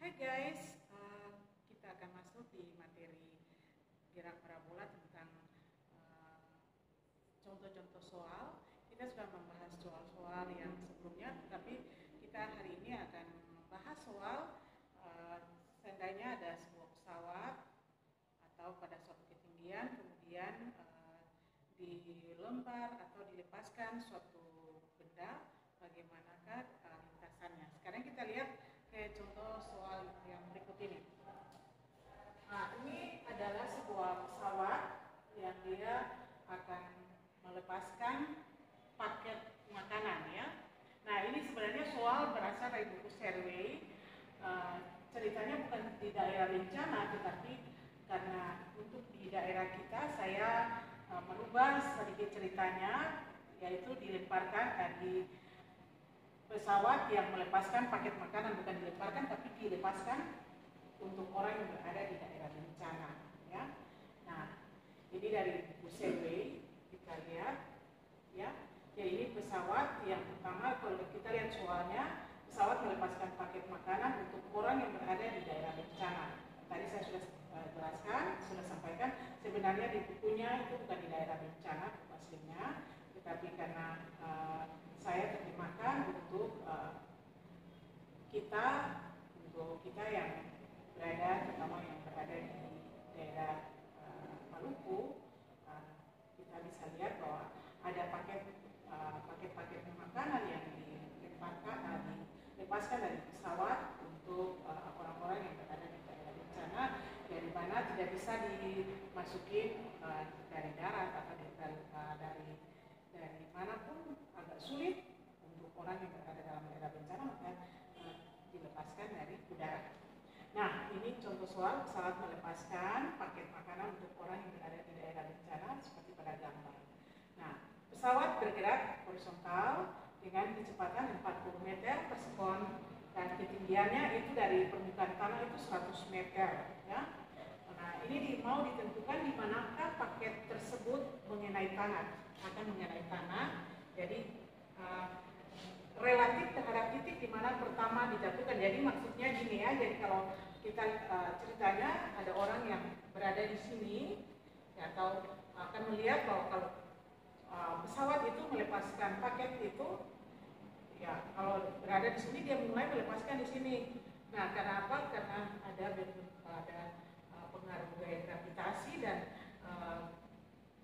Hai guys, kita akan masuk di materi gerak parabola tentang contoh-contoh soal. Kita sudah membahas soal-soal yang sebelumnya, tapi kita hari ini akan membahas soal seandainya ada sebuah pesawat atau pada suatu ketinggian, kemudian dilempar atau dilepaskan suatu benda, bagaimanakah lintasannya. Sekarang kita lihat ke contoh soal yang berikut ini. Nah, ini adalah sebuah pesawat yang dia akan melepaskan paket makanan ya. Nah, ini sebenarnya soal berasal dari buku Survey. Ceritanya bukan di daerah bencana, tetapi karena untuk di daerah kita saya merubah sedikit ceritanya, yaitu dilemparkan dari pesawat yang melepaskan paket makanan, bukan dilemparkan tapi dilepaskan untuk orang yang berada di daerah bencana ya. Nah, ini dari buku Survey kita lihat ya. Jadi ini pesawat yang pertama, kalau kita lihat soalnya, pesawat melepaskan paket makanan untuk orang yang berada di daerah bencana. Tadi saya sudah jelaskan, sudah sampaikan, sebenarnya di bukunya itu bukan di daerah bencana aslinya, tetapi karena saya terjemahkan untuk kita yang berada, terutama yang berada di daerah Maluku, kita bisa lihat bahwa ada paket-paket makanan yang dilepaskan dari pesawat untuk orang-orang yang berada di daerah bencana, dari mana tidak bisa dimasuki dari darat atau dari manapun, agak sulit untuk orang yang berada dalam daerah bencana, maka dilepaskan dari udara. Nah, ini contoh soal pesawat melepaskan paket makanan untuk orang yang berada di daerah bencana seperti pada gambar. Nah, pesawat bergerak horizontal dengan kecepatan 40 meter per sekon dan ketinggiannya itu dari permukaan tanah itu 100 meter ya. Nah, ini mau ditentukan di manakah paket tersebut mengenai tanah, akan mengenai tanah. Jadi relatif terhadap titik di mana pertama dijatuhkan. Jadi maksudnya gini ya. Jadi kalau kita ceritanya ada orang yang berada di sini ya, atau akan melihat bahwa kalau pesawat itu melepaskan paket itu ya, kalau berada di sini dia mulai melepaskan di sini. Nah, karena apa? Karena ada pengaruh gaya gravitasi dan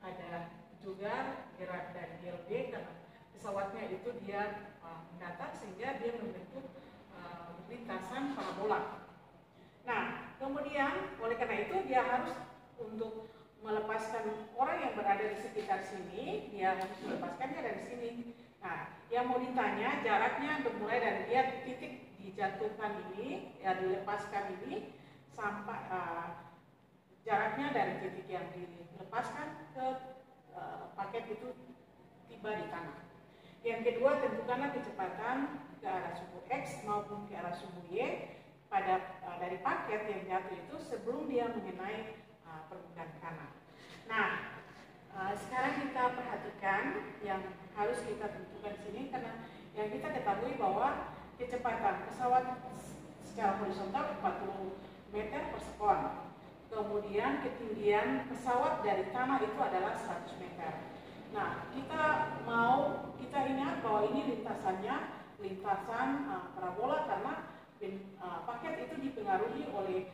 ada juga gerak dari GLB karena pesawatnya itu dia mendatar sehingga dia membentuk lintasan parabola. Nah, kemudian oleh karena itu dia harus untuk melepaskan orang yang berada di sekitar sini, dia harus melepaskannya dari sini. Nah, yang mau ditanya jaraknya bermulai dari dia titik dijatuhkan ini, ya dilepaskan ini sampai jaraknya dari titik yang dilepaskan ke paket itu tiba di tanah. Yang kedua, tentukanlah kecepatan ke arah sumbu X maupun ke arah sumbu Y dari paket yang jatuh itu sebelum dia mengenai permukaan tanah. Nah, sekarang kita perhatikan yang harus kita tentukan di sini, karena yang kita ketahui bahwa kecepatan pesawat secara horizontal 40 meter per sekon. Kemudian ketinggian pesawat dari tanah itu adalah 100 meter. Nah, kita ingat bahwa ini lintasan parabola karena paket itu dipengaruhi oleh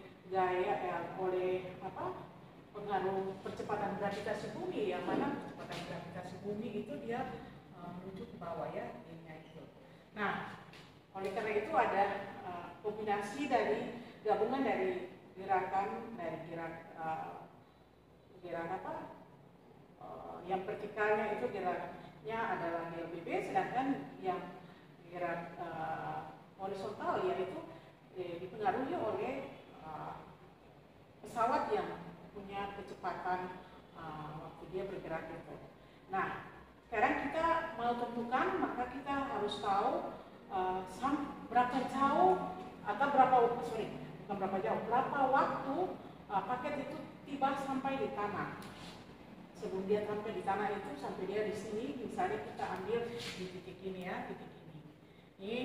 pengaruh percepatan gravitasi bumi, yang mana percepatan gravitasi bumi itu dia menuju ke bawah ya, ininya itu. Nah, oleh karena itu ada kombinasi dari gabungan dari yang vertikalnya itu geraknya adalah GLBB, sedangkan yang gerak horizontal yaitu dipengaruhi oleh pesawat yang punya kecepatan waktu dia bergerak itu. Nah, sekarang kita mau tentukan, maka kita harus tahu berapa jauh atau berapa waktu paket itu tiba sampai di tanah. Sebelum dia sampai di tanah itu, sampai dia di sini, misalnya kita ambil di titik ini ya, titik ini. Ini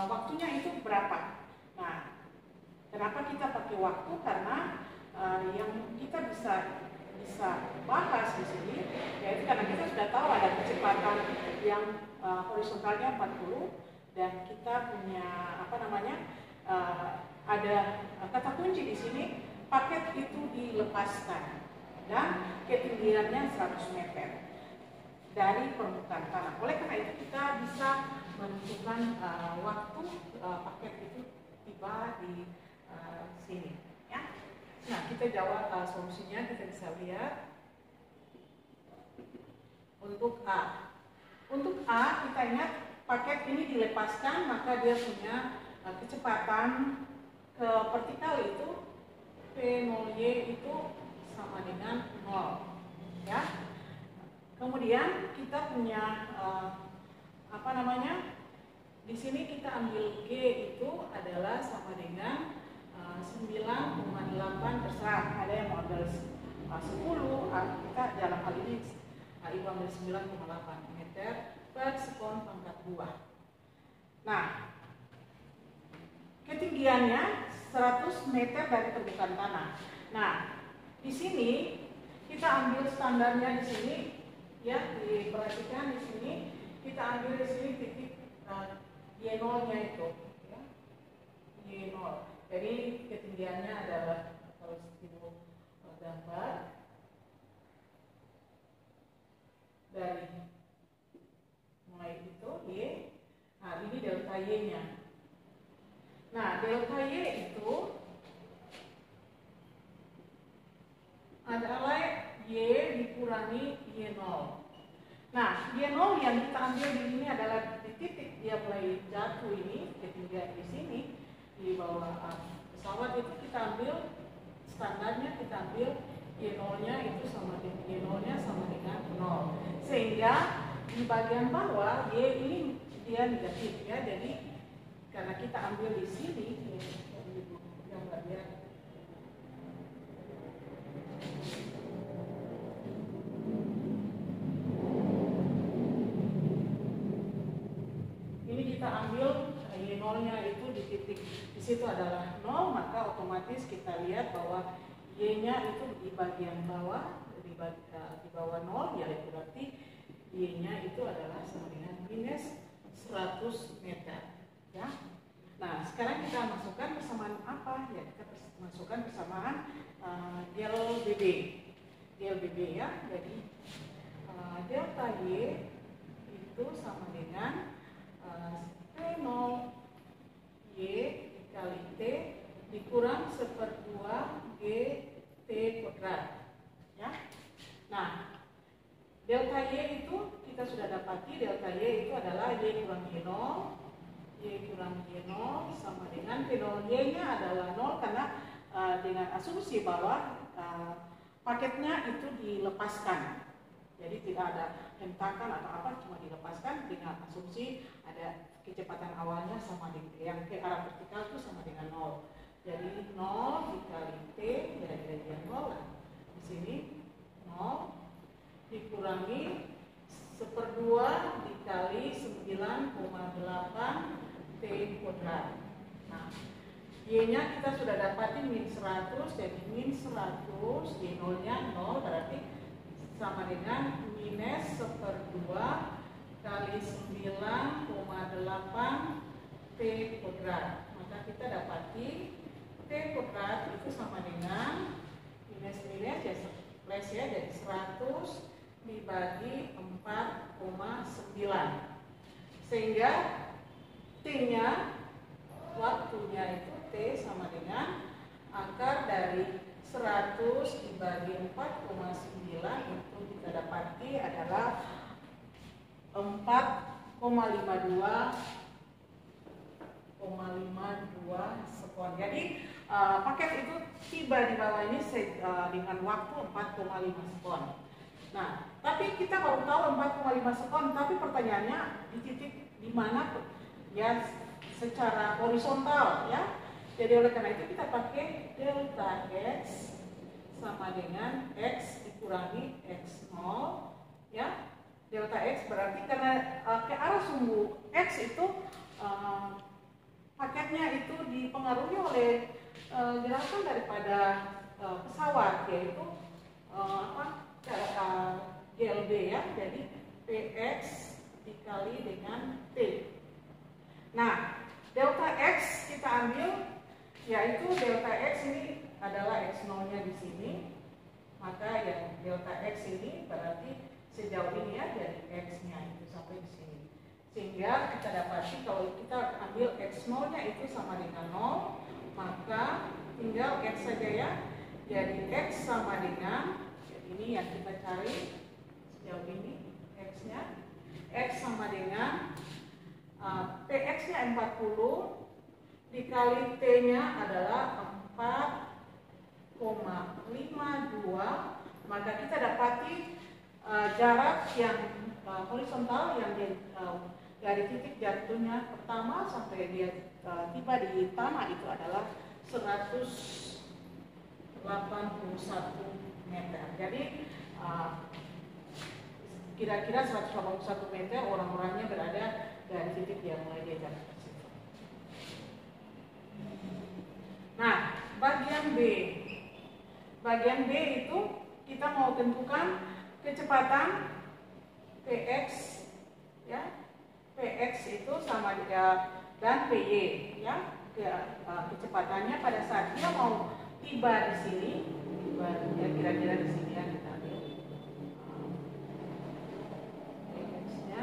waktunya itu berapa? Nah, Kenapa kita pakai waktu? Karena yang kita bisa bahas di sini, yaitu karena kita sudah tahu ada kecepatan yang horizontalnya 40 dan kita punya ada kata kunci di sini, paket itu dilepaskan dan ketinggiannya 100 meter dari permukaan tanah. Oleh karena itu kita bisa menentukan waktu paket itu tiba di sini. Ya. Nah, kita jawab solusinya, kita bisa lihat. Untuk A. Untuk A, kita ingat paket ini dilepaskan, maka dia punya kecepatan ke vertikal itu P0Y itu sama dengan 0. Ya. Kemudian kita punya di sini kita ambil G itu adalah sama dengan 9,8, terserah, ada yang mau ambil 10, kita dalam hal ini ibu ambil 9,8 meter per sekon pangkat 2. Nah, ketinggiannya 100 meter dari permukaan tanah. Nah, di sini kita ambil standarnya di sini, ya, diperhatikan di sini kita ambil di sini titik Y0-nya itu, ya, Y0. Jadi ketinggiannya adalah, kalau ibu gambar dari mulai itu Y, nah ini delta Y-nya. Nah, delta Y itu adalah Y dikurangi Y0. Nah, Y0 yang kita ambil di sini adalah di titik dia mulai jatuh ini, ketinggian di sini di bawah pesawat itu kita ambil standarnya, kita ambil Y0-nya itu sama dengan Y0-nya sama dengan 0. Sehingga di bagian bawah Y ini dia negatif, ya. Jadi karena kita ambil di sini yang bagian ini kita ambil Y0-nya itu di titik di situ adalah 0, maka otomatis kita lihat bahwa Y-nya itu di bagian bawah, di bawah 0, ya itu berarti Y-nya itu adalah sama dengan minus 100 meter. Ya. Nah, sekarang kita masukkan persamaan apa? Ya, kita masukkan persamaan del BB, ya. Jadi delta Y itu sama dengan P0 Y dikali T dikurang 1/2 G T kuadrat, ya. Nah, delta Y itu kita sudah dapati, delta Y itu adalah Y kurang Y0, Y kurang Y0 sama dengan P0Y-nya adalah 0 karena dengan asumsi bahwa paketnya itu dilepaskan. Jadi tidak ada hentakan atau apa, cuma dilepaskan dengan asumsi ada kecepatan awalnya sama dengan yang ke arah vertikal itu sama dengan 0. Jadi 0 dikali T, kira-kira 0 lah. Di sini 0 dikurangi 1/2 dikali 9,8 T kuadrat. Nah, Y-nya kita sudah dapatin min 100, jadi min 100, Y0-nya 0, berarti sama dengan minus 1/2 kali 9,8 T kuadrat. Maka kita dapati T kuadrat itu sama dengan minus-minus ya plus, ya, jadi 100 dibagi 4,9. Sehingga T-nya, waktunya itu T sama dengan akar dari 100 dibagi 4,9 itu kita dapati adalah 4,52 sekon. Jadi paket itu tiba di bawah ini dengan waktu 4,5 sekon. Nah, tapi kita baru tahu 4,5 sekon, tapi pertanyaannya di titik di mana, ya, secara horizontal, ya. Jadi oleh karena itu kita pakai delta X sama dengan X dikurangi X0, ya. Delta X berarti karena ke arah sumbu X itu paketnya itu dipengaruhi oleh gerakan daripada pesawat, yaitu GLB ya, jadi PX dikali dengan T. Nah, delta X kita ambil, yaitu delta X ini adalah X0-nya di sini, maka yang delta X ini berarti sejauh ini ya dari X-nya itu sampai di sini. Sehingga kita dapati kalau kita ambil X0-nya itu sama dengan 0, maka tinggal X saja ya. Jadi X sama dengan, ini yang kita cari sejauh ini, X-nya. X sama dengan PX-nya 40 dikali T-nya adalah 4,52, maka kita dapati jarak yang horizontal yang dari titik jatuhnya pertama sampai dia tiba di tanah itu adalah 181 meter. Jadi kira-kira 181 meter orang-orangnya berada dari titik yang mulai dia jatuh ke situ. Nah, bagian B. Bagian B itu kita mau tentukan kecepatan PX ya. PX itu sama dia dan PY ya. Kecepatannya pada saat dia mau tiba di sini, tiba ya kira-kira di sini ya kita ambil PX-nya.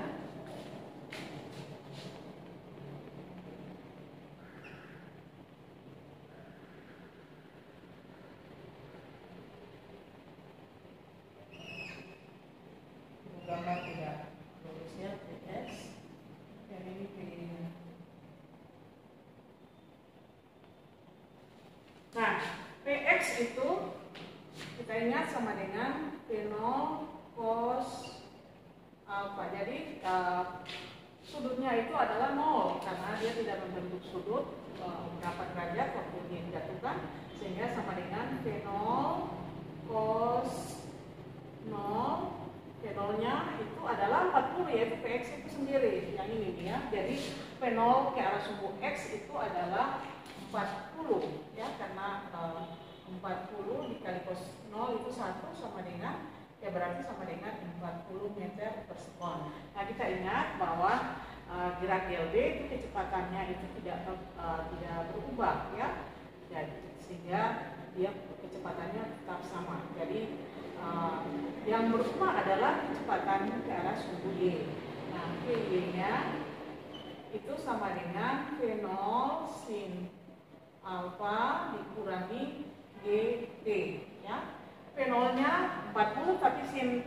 Gambar tidak lurus ya, PX dan ini PY-nya. Nah, PX itu kita ingat sama dengan P0 cos alpha. Jadi sudutnya itu adalah 0 karena dia tidak membentuk sudut berapa derajat waktu dia dijatuhkan, sehingga sama dengan P0 cos 0. P0-nya itu adalah 40, yaitu PX itu sendiri, yang ini ya. Jadi P0 ke arah sumbu X itu adalah 40 ya, karena 40 dikali cos 0 itu 1 sama dengan ya berarti sama dengan 40 meter per sekon. Nah, kita ingat bahwa gerak GLB itu kecepatannya itu tidak berubah ya. Jadi sehingga dia kecepatannya tetap sama. Jadi yang berubah adalah kecepatannya ke arah sumbu Y. Nah, PY-nya itu sama dengan V0 sin alfa dikurangi GT ya. P0-nya 40 tapi sin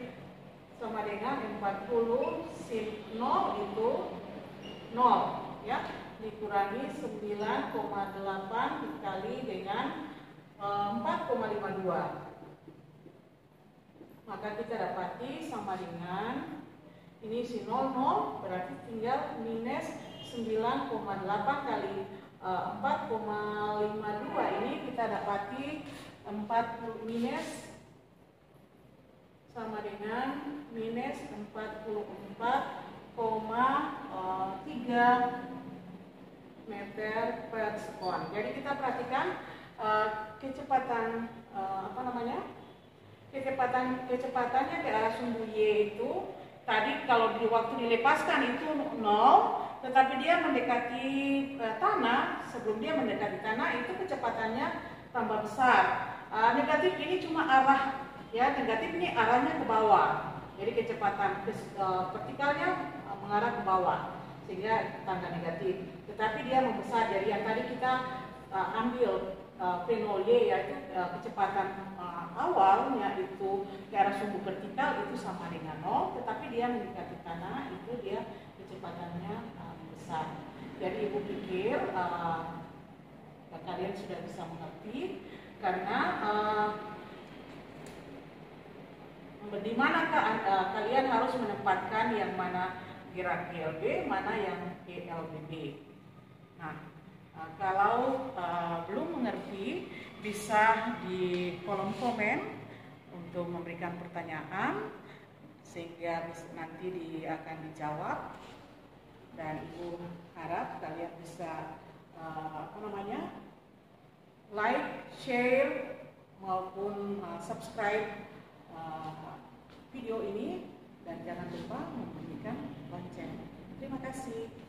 sama dengan 40 sin 0 itu 0 ya, dikurangi 9,8 dikali dengan 4,52. Maka kita dapati sama dengan ini si 00 berarti tinggal minus 9,8 kali 4,52. Ini kita dapati 40 minus sama dengan minus 44,3 meter per sekon. Jadi kita perhatikan kecepatan kecepatannya ke arah sumbu Y itu tadi kalau di waktu dilepaskan itu 0, tetapi dia mendekati tanah. Sebelum dia mendekati tanah itu kecepatannya tambah besar. Negatif ini cuma arah ya, negatif ini arahnya ke bawah. Jadi kecepatan vertikalnya mengarah ke bawah sehingga tanda negatif. Tetapi dia membesar. Jadi yang tadi kita ambil P0Y yaitu kecepatan awalnya itu ke arah sumbu vertikal itu sama dengan 0, tetapi dia mendekati tanah itu dia kecepatannya besar. Jadi ibu pikir kalian sudah bisa mengerti karena di manakah kalian harus menempatkan yang mana gerak GLB, mana yang GLBB. Nah, kalau belum mengerti bisa di kolom komen untuk memberikan pertanyaan sehingga nanti akan dijawab, dan ibu harap kalian bisa like, share, maupun subscribe video ini, dan jangan lupa memberikan lonceng. Terima kasih.